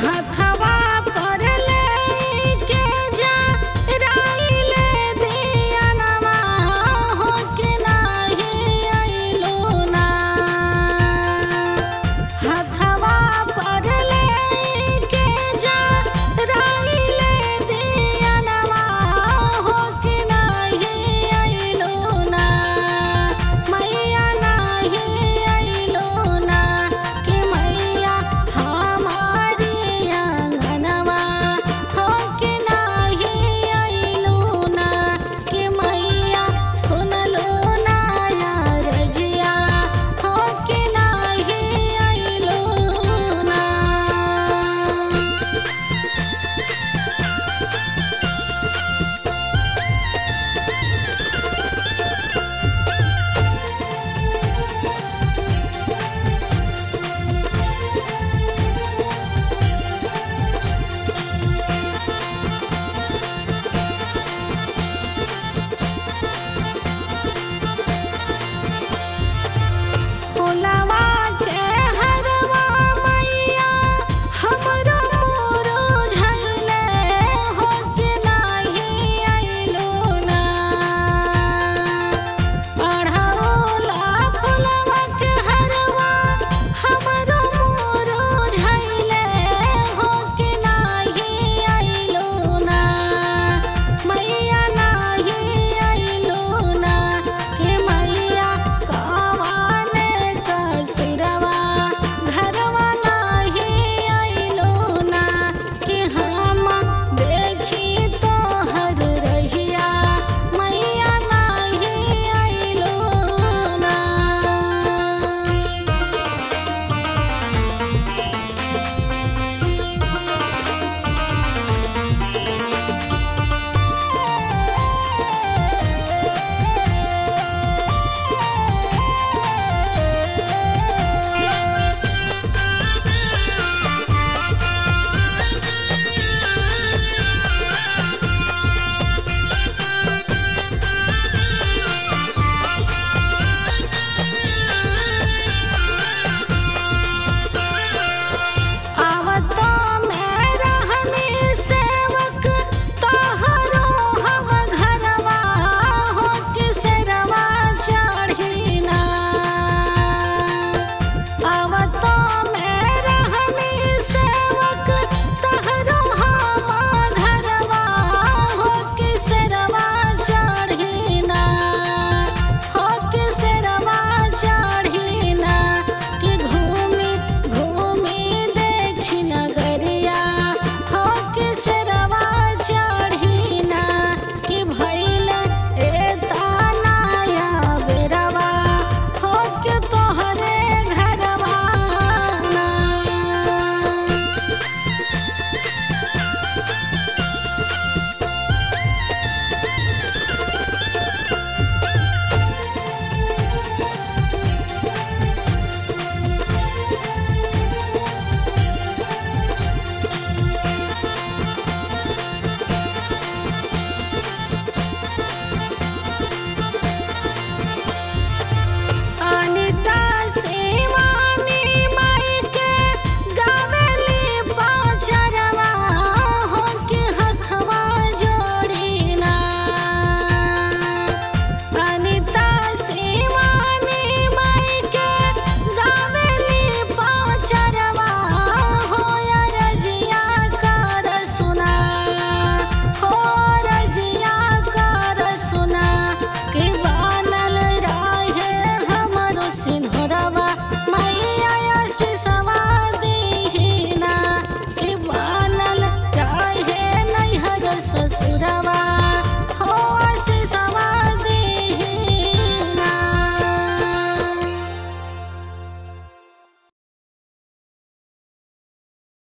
हथवा पर लेके जा राइले दियनवा हो के नाही आइलो ना। हथवा पर लेके जा राइले दियनवा हो के नाही आइलो ना। मैया नाही आइलो ना कि मैया हमारी आंगनवा हो के नाही आइलो ना कि मैया सुनलो ना रजिया हो के नाही आइलो ना। फुलवा के हरवा मैया हमरो मुरझाइले हो के नाही आइलो ना। अढ़ौला फुलवा के हरवा हमरो मुरझाइले हो के नाही आइलो ना। मैया नाही आइलो ना कि मैया कवाने कसुरवा घरवा नाही आइलो ना कि हम देखी तोहर रहिया मैया नाही आइलो ना। आवतो में रहनी सेवक तोहरो हम घरवा हो के सरवा चढ़ी ना। आवतो में रहनी सेवक तोहरो हम घरवा हो के सरवा चढ़ी ना। हो के सरवा चढ़ी ना कि घूमी घूमी देखी नगरिया हो के सरवा चढ़ी ना कि भइल एता नया बेरवा हो के तोहरे घरवा ना। अनिता शिवानी माई के गावेली पाचरवा हो के हथवा जोड़ी ना। अनिता शिवानी माई के गावेली पाचरवा हो रजिया कर सुना। हो रजिया कर सुना कि बनल रहे हमरो सिंहरवा मैया आशीषवा दीना कि बनल रहे नैहर ससुरवा